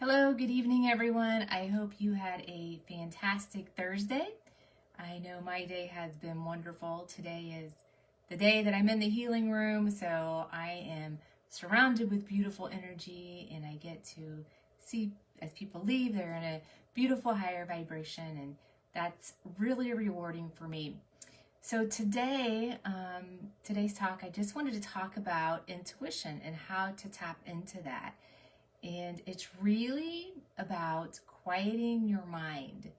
Hello, good evening, everyone. I hope you had a fantastic Thursday. I know my day has been wonderful. Today is the day that I'm in the healing room, so I am surrounded with beautiful energy, and I get to see as people leave, they're in a beautiful higher vibration, and that's really rewarding for me. So today's talk, I just wanted to talk about intuition and how to tap into that. And it's really about quieting your mind.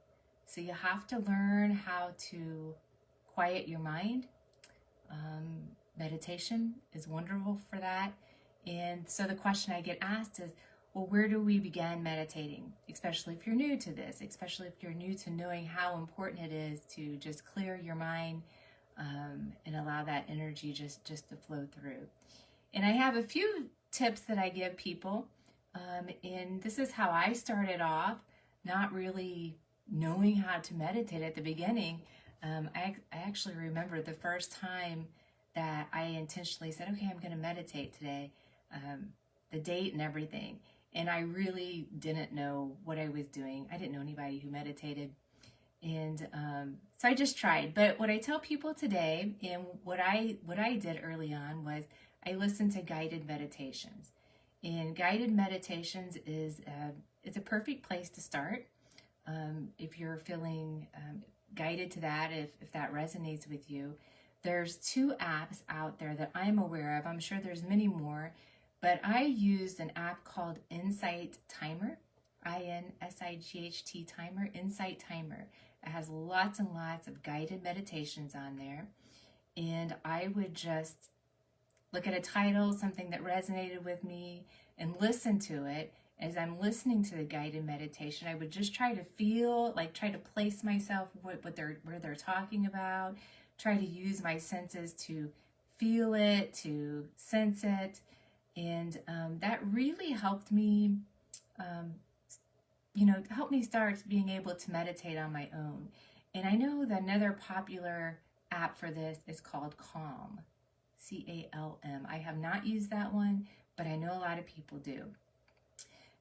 So you have to learn how to quiet your mind. Meditation is wonderful for that. And so the question I get asked is, well, where do we begin meditating? Especially if you're new to this, especially if you're new to knowing how important it is to just clear your mind and allow that energy just to flow through. And I have a few tips that I give people. And this is how I started off, not really knowing how to meditate at the beginning. I actually remember the first time that I intentionally said, okay, I'm going to meditate today, the date and everything. And I really didn't know what I was doing. I didn't know anybody who meditated. And so I just tried. But what I tell people today, and what I did early on, was I listened to guided meditations. And guided meditations is it's a perfect place to start. If you're feeling guided to that, if that resonates with you, there's two apps out there that I'm aware of. I'm sure there's many more, but I used an app called Insight Timer, INSIGHT Timer, Insight Timer. It has lots and lots of guided meditations on there, and I would just look at a title, something that resonated with me, and listen to it. As I'm listening to the guided meditation, I would just try to feel, try to place myself where they're talking about, try to use my senses to feel it, to sense it, and that really helped me, help me start being able to meditate on my own. And I know that another popular app for this is called Calm. CALM. I have not used that one, but I know a lot of people do.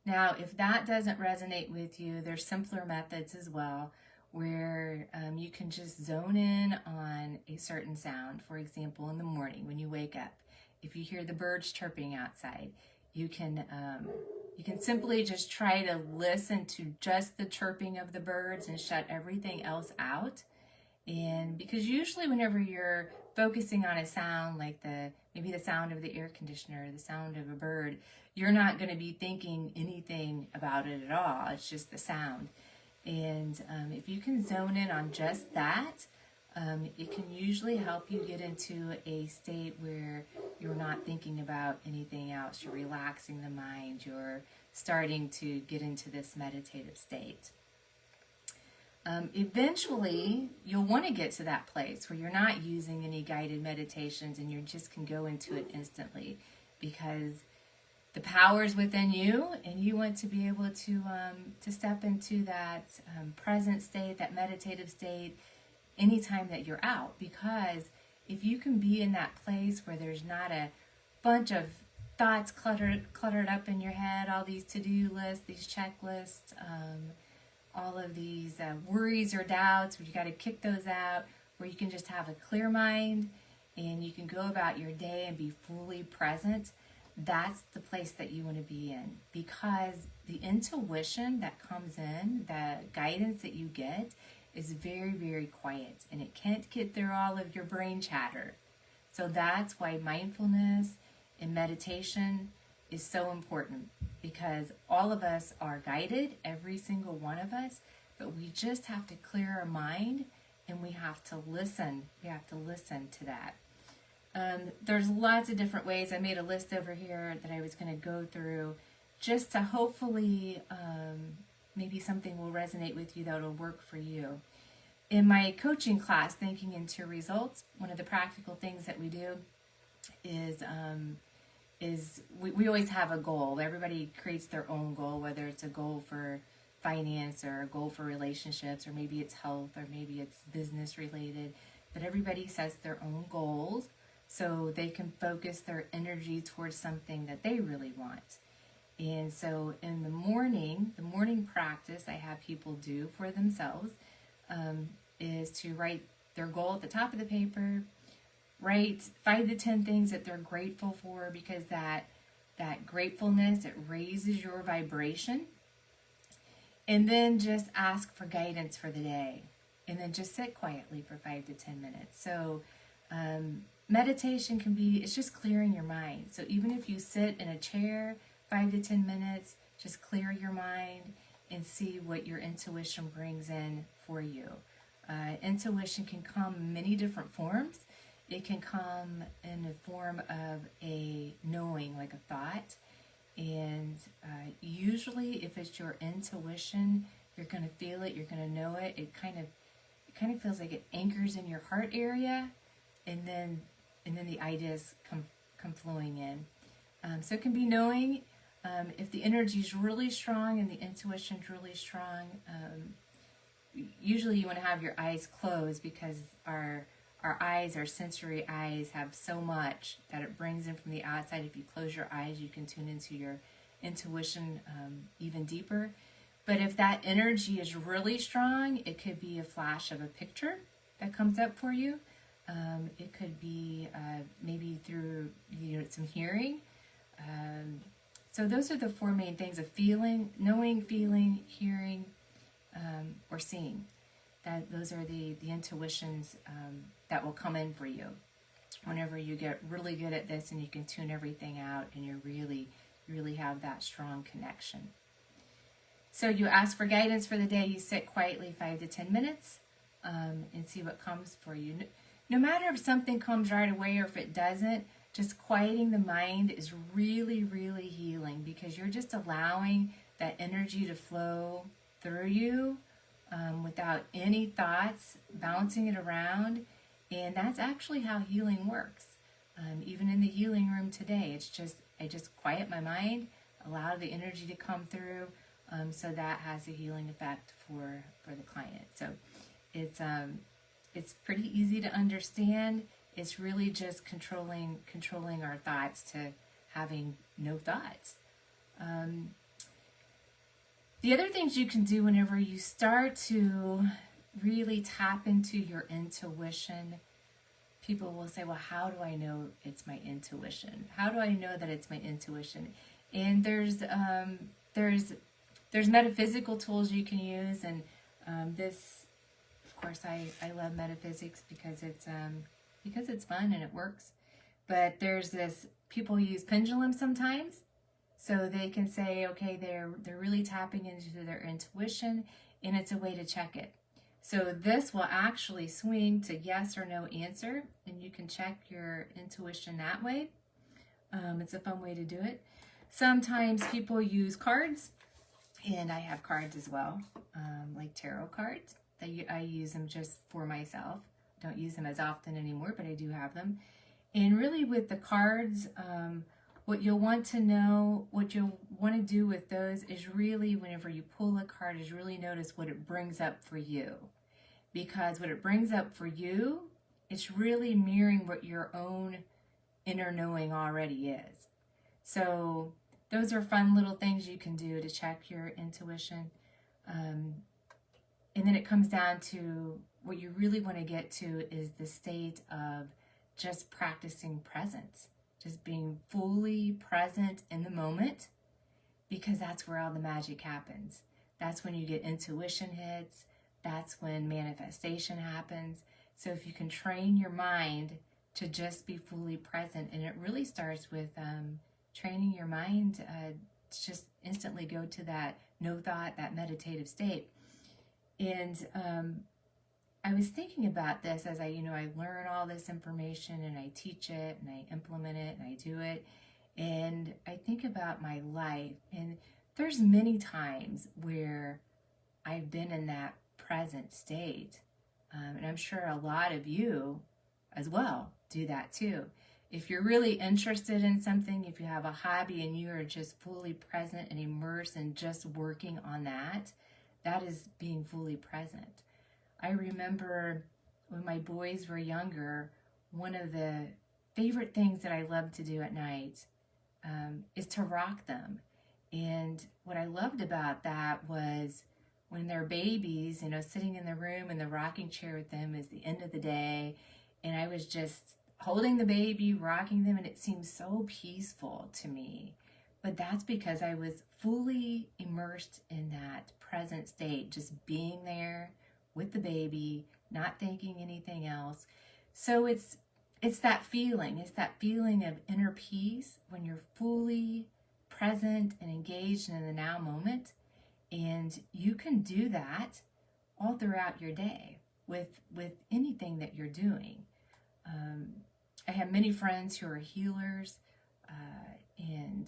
Now, if that doesn't resonate with you, there's simpler methods as well, where you can just zone in on a certain sound. For example, in the morning when you wake up, if you hear the birds chirping outside, you can simply just try to listen to just the chirping of the birds and shut everything else out. And because usually whenever you're focusing on a sound like maybe the sound of the air conditioner, or the sound of a bird, you're not going to be thinking anything about it at all. It's just the sound. And if you can zone in on just that, it can usually help you get into a state where you're not thinking about anything else. You're relaxing the mind. You're starting to get into this meditative state. Eventually, you'll want to get to that place where you're not using any guided meditations and you just can go into it instantly, because the power is within you, and you want to be able to step into that present state, that meditative state, anytime that you're out. Because if you can be in that place where there's not a bunch of thoughts cluttered up in your head, all these to-do lists, these checklists, all of these worries or doubts, where you got to kick those out, where you can just have a clear mind and you can go about your day and be fully present, that's the place that you want to be in. Because the intuition that comes in, the guidance that you get, is very, very quiet, and it can't get through all of your brain chatter. So that's why mindfulness and meditation is so important, because all of us are guided, every single one of us, but we just have to clear our mind, and we have to listen. We have to listen to that. There's lots of different ways. I made a list over here that I was going to go through just to hopefully maybe something will resonate with you that will work for you. In my coaching class, Thinking into Results, one of the practical things that we do is we always have a goal. Everybody creates their own goal, whether it's a goal for finance or a goal for relationships, or maybe it's health, or maybe it's business related. But everybody sets their own goals so they can focus their energy towards something that they really want. And so in the morning practice I have people do for themselves is to write their goal at the top of the paper, write 5 to 10 things that they're grateful for, because that gratefulness, it raises your vibration. And then just ask for guidance for the day. And then just sit quietly for 5 to 10 minutes. So meditation can be, it's just clearing your mind. So even if you sit in a chair 5 to 10 minutes, just clear your mind and see what your intuition brings in for you. Intuition can come in many different forms. It can come in the form of a knowing, like a thought. And usually if it's your intuition, you're going to feel it, you're going to know it. It kind of feels like it anchors in your heart area, and then the ideas come flowing in. So it can be knowing. If the energy is really strong and the intuition is really strong, usually you want to have your eyes closed, because our eyes, our sensory eyes, have so much that it brings in from the outside. If you close your eyes, you can tune into your intuition even deeper. But if that energy is really strong, it could be a flash of a picture that comes up for you. It could be maybe through some hearing. So those are the 4 main things: of feeling, knowing, feeling, hearing, or seeing. Those are the intuitions that will come in for you whenever you get really good at this, and you can tune everything out, and you really have that strong connection. So you ask for guidance for the day. You sit quietly 5 to 10 minutes and see what comes for you. No matter if something comes right away or if it doesn't, just quieting the mind is really, really healing, because you're just allowing that energy to flow through you without any thoughts bouncing it around. And that's actually how healing works. Even in the healing room today, I just quiet my mind, allow the energy to come through, so that has a healing effect for the client. So it's pretty easy to understand. It's really just controlling our thoughts to having no thoughts. The other things you can do whenever you start to really tap into your intuition, people will say, well, how do I know it's my intuition? How do I know that it's my intuition? And there's metaphysical tools you can use, and this, of course, I love metaphysics because it's fun and it works. But there's this, people use pendulums sometimes, so they can say, okay, they're really tapping into their intuition, and it's a way to check it. So this will actually swing to yes or no answer, and you can check your intuition that way. It's a fun way to do it. Sometimes people use cards, and I have cards as well, like tarot cards. I use them just for myself. Don't use them as often anymore, but I do have them. And really with the cards, what you'll want to know, what you'll want to do with those is really, whenever you pull a card, is really notice what it brings up for you. Because what it brings up for you, it's really mirroring what your own inner knowing already is. So those are fun little things you can do to check your intuition. And then it comes down to what you really want to get to is the state of just practicing presence, just being fully present in the moment, because that's where all the magic happens. That's when you get intuition hits. That's when manifestation happens. So if you can train your mind to just be fully present, and it really starts with training your mind to just instantly go to that no thought, that meditative state. And I was thinking about this as I learn all this information, and I teach it, and I implement it, and I do it. And I think about my life, and there's many times where I've been in that present state. And I'm sure a lot of you as well do that too. If you're really interested in something, if you have a hobby and you are just fully present and immersed and just working on that, that is being fully present. I remember when my boys were younger, one of the favorite things that I loved to do at night is to rock them. And what I loved about that was when they're babies, sitting in the room in the rocking chair with them is the end of the day. And I was just holding the baby, rocking them, and it seemed so peaceful to me. But that's because I was fully immersed in that present state, just being there with the baby, not thinking anything else. So it's that feeling. It's that feeling of inner peace when you're fully present and engaged in the now moment. And you can do that all throughout your day with anything that you're doing. I have many friends who are healers, and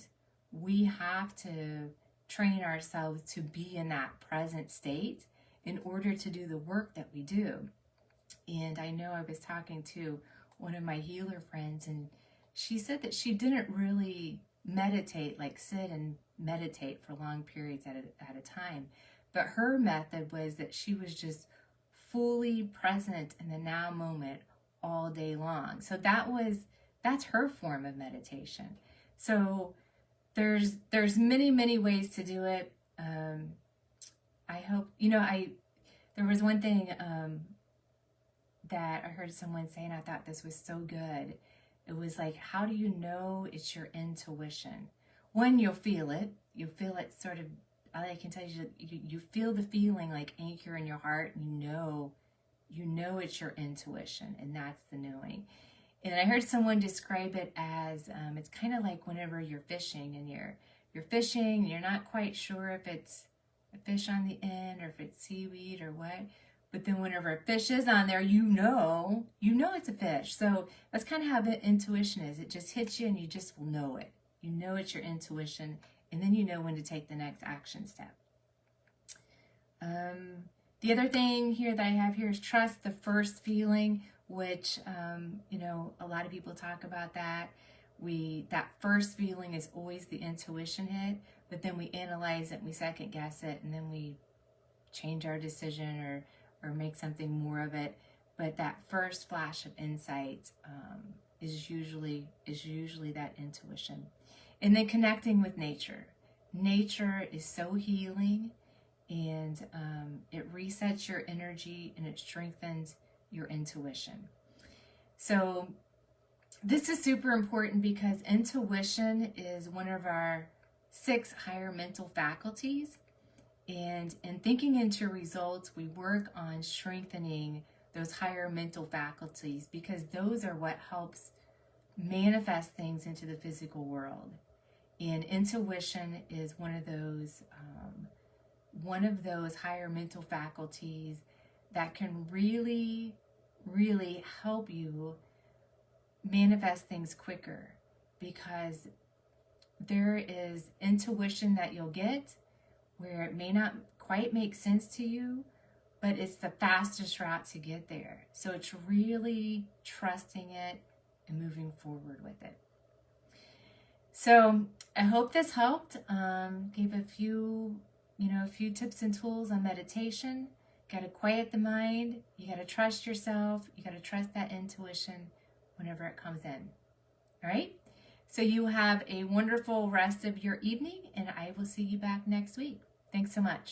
we have to train ourselves to be in that present state in order to do the work that we do. And I know I was talking to one of my healer friends, and she said that she didn't really meditate, like sit and meditate for long periods at a time. But her method was that she was just fully present in the now moment all day long. So that's her form of meditation. So there's many ways to do it. I hope, there was one thing that I heard someone say, and I thought this was so good. It was like, how do you know it's your intuition? One, you'll feel it. You feel it sort of, all I can tell you, you feel the feeling like anchor in your heart, and you know it's your intuition, and that's the knowing. And I heard someone describe it as, it's kind of like whenever you're fishing, and you're fishing, and you're not quite sure if it's a fish on the end, or if it's seaweed, or what. But then whenever a fish is on there, you know it's a fish. So that's kind of how the intuition is. It just hits you, and you just will know it. You know it's your intuition, and then you know when to take the next action step. The other thing here that I have here is trust the first feeling, which, a lot of people talk about that. That first feeling is always the intuition hit, but then we analyze it, and we second guess it, and then we change our decision or make something more of it. But that first flash of insight is usually that intuition. And then connecting with nature. Nature is so healing, and it resets your energy, and it strengthens your intuition. So this is super important because intuition is one of our 6 higher mental faculties. And in thinking into results, we work on strengthening those higher mental faculties, because those are what helps manifest things into the physical world. And intuition is one of those higher mental faculties that can really, really help you manifest things quicker, because there is intuition that you'll get where it may not quite make sense to you, but it's the fastest route to get there. So it's really trusting it and moving forward with it. So I hope this helped. Gave a few tips and tools on meditation. Got to quiet the mind. You got to trust yourself. You got to trust that intuition whenever it comes in. All right? So you have a wonderful rest of your evening, and I will see you back next week. Thanks so much.